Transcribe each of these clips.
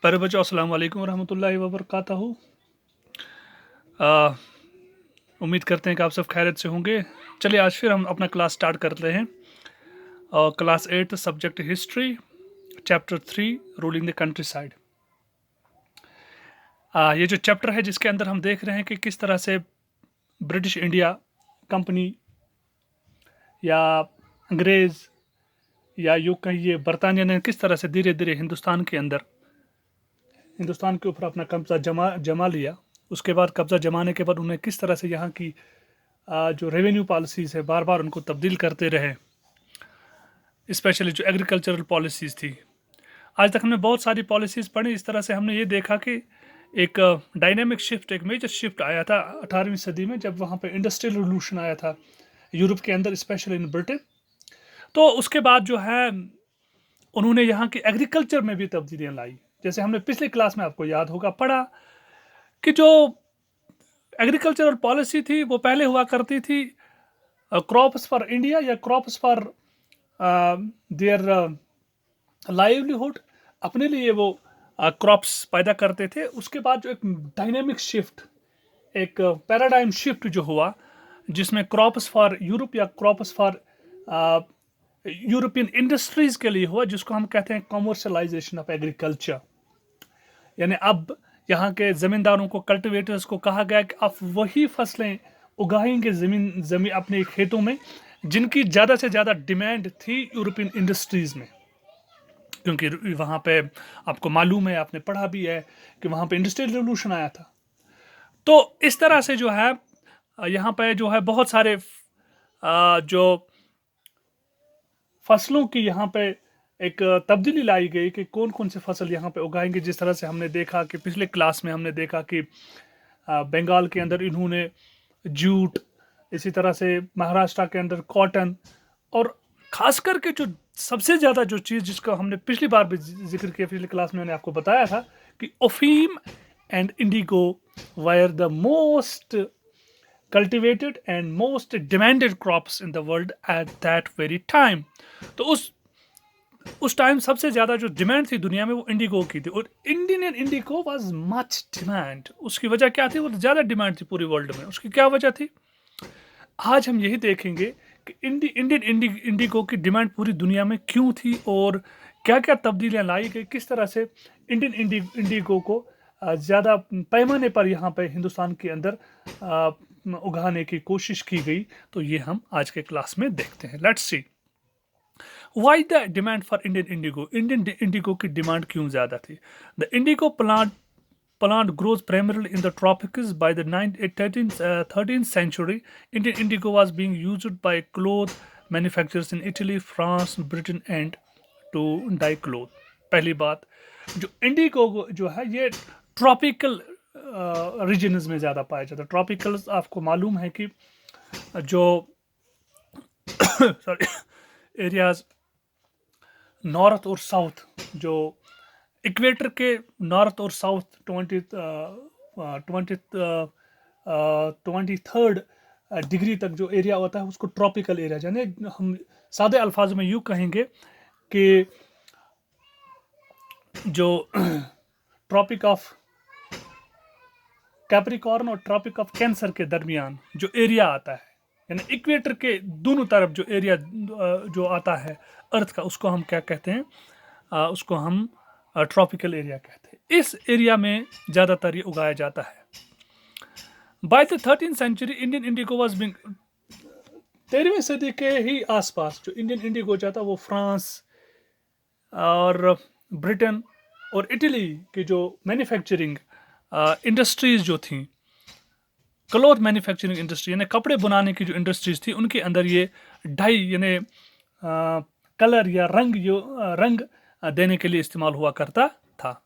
प्यारे बच्चों, अस्सलाम वालेकुम रहमतुल्लाहि व बरकातहू। आ, उम्मीद करते हैं कि आप सब खैरियत से होंगे। चलिए आज फिर हम अपना क्लास स्टार्ट करते हैं। Class 8 subject history, chapter 3 ruling the country side. ये जो चैप्टर है जिसके अंदर हम देख रहे हैं कि किस तरह से ब्रिटिश इंडिया कंपनी या अंग्रेज़ या यूँ कहिए बरतानिया ने किस तरह से धीरे धीरे हिंदुस्तान के ऊपर अपना कब्जा जमा लिया। उसके बाद कब्जा जमाने के बाद उन्हें किस तरह से यहाँ की जो रेवेन्यू पॉलिसीज़ है बार बार उनको तब्दील करते रहे, स्पेशली जो एग्रीकल्चरल पॉलिसीज़ थी। आज तक हमने बहुत सारी पॉलिसीज़ पढ़ी। इस तरह से हमने ये देखा कि एक डायनेमिक शिफ्ट, एक मेजर शिफ्ट आया था 18वीं सदी में, जब वहाँ पे इंडस्ट्रियल रिवॉल्यूशन आया था यूरोप के अंदर, स्पेशली इन ब्रिटेन। तो उसके बाद जो है उन्होंने यहाँ की एग्रीकल्चर में भी तब्दीलियाँ लाई। जैसे हमने पिछले क्लास में, आपको याद होगा, पढ़ा कि जो एग्रीकल्चरल पॉलिसी थी वो पहले हुआ करती थी क्रॉप्स फॉर इंडिया या क्रॉप्स फॉर देयर लाइवलीहुड, अपने लिए वो क्रॉप्स पैदा करते थे। उसके बाद जो एक डायनेमिक शिफ्ट, एक पैराडाइम शिफ्ट जो हुआ, जिसमें क्रॉप्स फॉर यूरोप या क्रॉप्स फॉर यूरोपियन इंडस्ट्रीज के लिए हुआ, जिसको हम कहते हैं कॉमर्शलाइजेशन ऑफ एग्रीकल्चर। यानी अब यहाँ के ज़मींदारों को, कल्टिवेटर्स को कहा गया कि आप वही फसलें उगाएंगे ज़मीन अपने खेतों में जिनकी ज़्यादा से ज़्यादा डिमांड थी यूरोपियन इंडस्ट्रीज़ में। क्योंकि वहाँ पे आपको मालूम है, आपने पढ़ा भी है कि वहाँ पे इंडस्ट्रियल रिवॉल्यूशन आया था। तो इस तरह से जो है यहाँ पे जो है बहुत सारे जो फसलों की यहाँ पे एक तब्दीली लाई गई कि कौन कौन से फसल यहाँ पे उगाएंगे। जिस तरह से हमने देखा कि पिछले क्लास में हमने देखा कि बंगाल के अंदर इन्होंने जूट, इसी तरह से महाराष्ट्र के अंदर कॉटन, और खास करके जो सबसे ज़्यादा जो चीज़ जिसका हमने पिछली बार भी जिक्र किया, पिछली क्लास में मैंने आपको बताया था कि अफीम and Indigo wire the most cultivated and most demanded crops in the world at that very time। तो उस टाइम सबसे ज़्यादा जो डिमांड थी दुनिया में वो इंडिगो की थी, और Indian indigo was much demand. उसकी वजह क्या थी? वो ज़्यादा डिमांड थी पूरी वर्ल्ड में। उसकी क्या वजह थी? आज हम यही देखेंगे कि इंडियन इंडिगो की डिमांड पूरी दुनिया में क्यों थी और क्या क्या तब्दीलियाँ लाई गई, किस तरह से इंडियन इंडिगो को ज़्यादा पैमाने पर यहाँ पे हिंदुस्तान के अंदर उगाने की कोशिश की गई। तो ये हम आज के क्लास में देखते हैं। Let's see why the demand for Indian Indigo की डिमांड क्यों ज़्यादा थी। The Indigo plant grows primarily in the tropics. By the 13th century, Indian indigo was being used by cloth manufacturers in Italy, France, Britain and to dye cloth। पहली बात, जो Indigo जो है ये ट्रॉपिकल रीजन्स में ज़्यादा पाया जाता है। ट्रॉपिकल आपको मालूम है कि जो सॉरी एरियाज नॉर्थ और साउथ, जो इक्वेटर के नॉर्थ और साउथ 23rd डिग्री तक जो एरिया होता है उसको ट्रॉपिकल एरिया, यानी हम सादे अल्फाज में यूँ कहेंगे कि जो ट्रॉपिक ऑफ कैप्रिकॉर्न और ट्रॉपिक ऑफ कैंसर के दरमियान जो एरिया आता है, यानी इक्वेटर के दोनों तरफ जो एरिया जो आता है अर्थ का, उसको हम क्या कहते हैं? उसको हम ट्रॉपिकल एरिया कहते हैं। इस एरिया में ज़्यादातर ये उगाया जाता है। By the 13th century Indian indigo was being, 13वीं सदी के ही आसपास जो इंडियन इंडिगो जाता वो फ्रांस और ब्रिटेन और इटली की जो मैन्युफैक्चरिंग इंडस्ट्रीज जो थी, क्लॉथ मैन्युफैक्चरिंग इंडस्ट्री यानी कपड़े बनाने की जो इंडस्ट्रीज थी, उनके अंदर ये डाई यानी कलर या रंग देने के लिए इस्तेमाल हुआ करता था।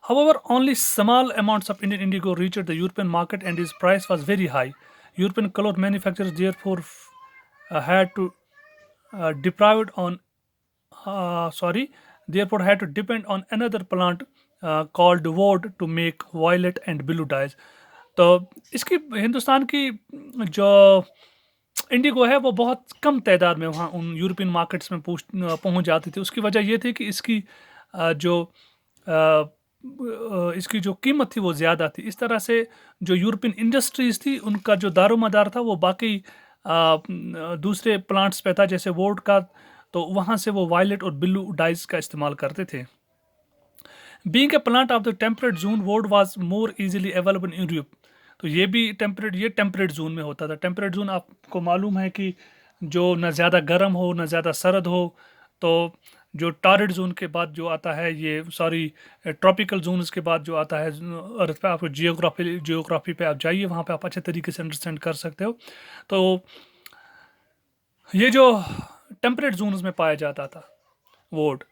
However, only small amounts of Indian indigo reached the European market and its price was very high. European cloth manufacturers therefore had to had to depend on another plant called woad to make violet and blue dyes। तो इसकी हिंदुस्तान की जो Indigo है वो बहुत कम तादाद में वहाँ उन यूरोपियन मार्केट्स में पहुँच जाती थी। उसकी वजह ये थी कि इसकी जो इसकी जो कीमत थी वो ज़्यादा थी। इस तरह से जो यूरोपियन इंडस्ट्रीज़ थी उनका जो दारोमदार था वो बाकी दूसरे प्लांट्स पे था, जैसे वोड का, तो वहाँ से वो वायलेट और ब्लू डाइज़ का इस्तेमाल करते थे। Being a plant of the temperate zone, woad was more easily available in Europe. तो ये टेम्परेट जोन में होता था। टेम्परेट जोन आपको मालूम है कि जो ना ज़्यादा गर्म हो ना ज़्यादा सर्द हो। तो जो टॉरिड जोन के बाद जो आता है, ये सॉरी ट्रॉपिकल जोन्स के बाद जो आता है अर्थ पे, आपको जियोग्राफी पे आप जाइए, वहाँ पे आप अच्छे तरीके से अंडरस्टैंड कर सकते हो। तो ये जो टेम्परेट जोन्स में पाया जाता था वोड,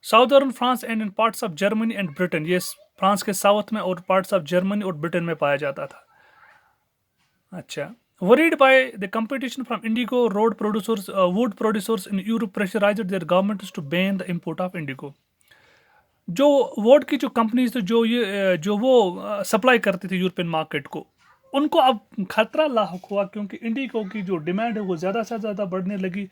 southern France and in parts of Germany and Britain, ये फ्रांस के साउथ में और पार्ट्स ऑफ जर्मनी और ब्रिटेन में पाया जाता था। अच्छा, worried by the competition from indigo, wood producers in Europe pressurized their governments to ban the import of indigo। जो वोड की जो कंपनीज थी, जो वो सप्लाई करती थी यूरोपियन मार्केट को, उनको अब खतरा लाक हुआ, क्योंकि इंडिगो की जो डिमांड है वो ज़्यादा से ज़्यादा बढ़ने लगी।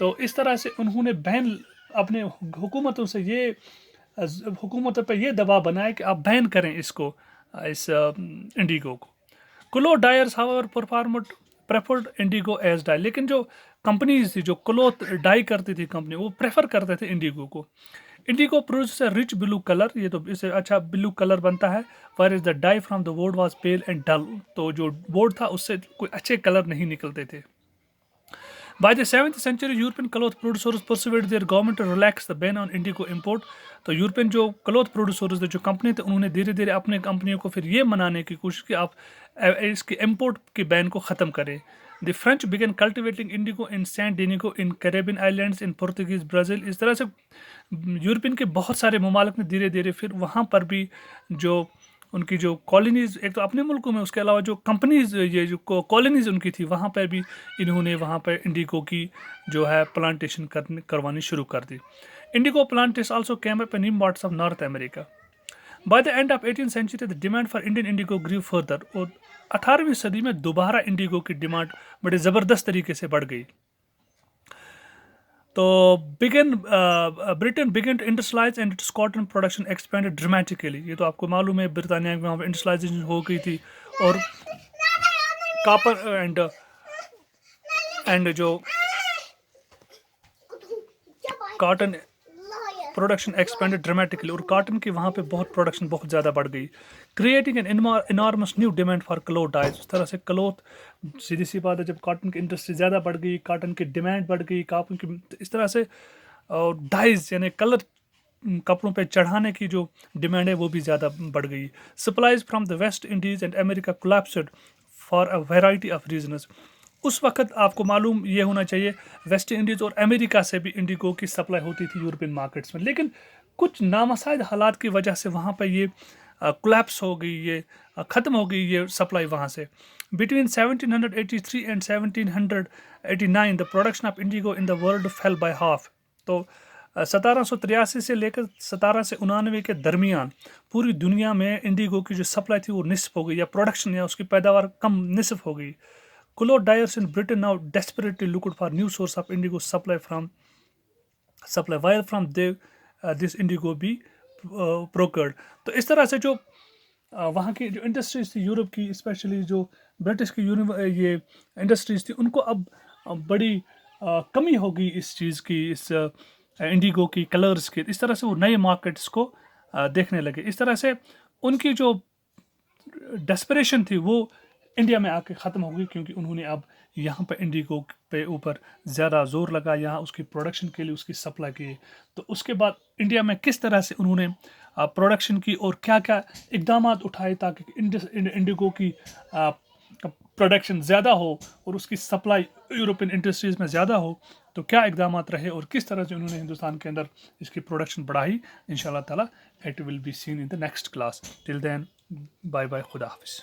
तो इस तरह से उन्होंने बैन अपने हुकूमतों से ये हुकूमतों पे ये दबाव बनाया कि आप बैन करें इसको, इस इंडिगो को। Cloth dyers however preferred indigo as dye, लेकिन जो कंपनीज थी जो क्लोथ डाई करती थी कंपनी, वो प्रेफर करते थे इंडिगो को। Indigo produce a rich blue colour, ये तो इससे अच्छा ब्लू कलर बनता है। Where is the dye from the wood was pale and dull, तो जो वुड था उससे कोई अच्छे कलर नहीं निकलते थे। By the 7th century, European cloth producers persuaded their government to relax the ban on indigo import। तो यूरोपियन जो क्लोथ प्रोड्यूसर्स जो कंपनी थे, उन्होंने धीरे धीरे अपने कंपनियों को फिर ये मनाने की कोशिश की, आप इसके इम्पोर्ट के बैन को ख़त्म करें। The French began cultivating indigo in San Domingo in Caribbean islands in Portuguese Brazil. इस तरह से यूरोपियन के बहुत सारे ममालिक ने धीरे धीरे फिर वहाँ पर भी जो उनकी जो कॉलोनीज़, एक तो अपने मुल्कों में, उसके अलावा जो कंपनीज, ये जो कॉलोनीज़ उनकी थी, वहाँ पर भी इन्होंने वहाँ पर इंडिगो की जो है प्लांटेशन करवानी शुरू कर दी। Indigo plantation also came up in in parts of North America. By the end of 18th century the demand for Indian indigo grew further, और 18वीं सदी में दोबारा इंडिगो की डिमांड बड़े ज़बरदस्त तरीके से बढ़ गई। तो Britain began to industrialise and its cotton production expanded dramatically. ये तो आपको मालूम है, ब्रिटानिया में वहाँ पर इंडस्ट्रियलाइजेशन हो गई थी, और कापर एंड जो कॉटन प्रोडक्शन एक्सपेंडेड ड्रामेटिकली, और कॉटन की वहाँ पे बहुत प्रोडक्शन बहुत ज़्यादा बढ़ गई, creating an enormous new demand for cloth dyes. उस तरह से क्लोथ, सीधी सी बात है, जब कॉटन की इंडस्ट्री ज़्यादा बढ़ गई, कॉटन की डिमांड बढ़ गई, कॉटन की, इस तरह से डाइज यानी कलर कपड़ों पे चढ़ाने की जो डिमांड है वो भी ज़्यादा बढ़ गई। Supplies from the West Indies and America collapsed for a variety of reasons. उस वक्त आपको मालूम ये होना चाहिए, वेस्ट इंडीज़ और अमेरिका से भी इंडिगो की सप्लाई होती थी यूरोपियन मार्केट्स में, लेकिन कुछ नामसाइद हालात की वजह से वहाँ पर ये कोलैप्स हो गई, ये ख़त्म हो गई ये सप्लाई वहाँ से। Between 1783 and 1789 the production of Indigo in the world fail by half. तो 1783 से लेकर 1799 के दरमियान पूरी दुनिया में इंडिगो की जो सप्लाई थी वो निस्फ हो गई, या प्रोडक्शन या उसकी पैदावार कम निस्फ हो गई। Cloth dyers in Britain now desperately looked for new source of indigo supply, where from this indigo be procured। तो इस तरह से जो वहाँ की जो इंडस्ट्रीज थी यूरोप की, स्पेशली जो ब्रिटिश की ये इंडस्ट्रीज थी, उनको अब बड़ी कमी हो गई इस चीज़ की, इस इंडिगो की कलर्स की। इस तरह से वो नए मार्केट्स को देखने लगे। इस तरह से उनकी जो डेस्परेशन थी वो इंडिया में आके ख़त्म हो गई, क्योंकि उन्होंने अब यहाँ पर इंडिगो पे ऊपर ज़्यादा जोर लगा, यहाँ उसकी प्रोडक्शन के लिए उसकी सप्लाई की। तो उसके बाद इंडिया में किस तरह से उन्होंने प्रोडक्शन की और क्या क्या इकदाम उठाए ताकि इंडिगो की प्रोडक्शन ज़्यादा हो और उसकी सप्लाई यूरोपियन इंडस्ट्रीज़ में ज़्यादा हो, तो क्या इकदाम रहे और किस तरह से उन्होंने हिंदुस्तान के अंदर इसकी प्रोडक्शन बढ़ाई, इंशाल्लाह ताला it will be seen in the next class. Till then, bye bye, खुदा हाफिज़।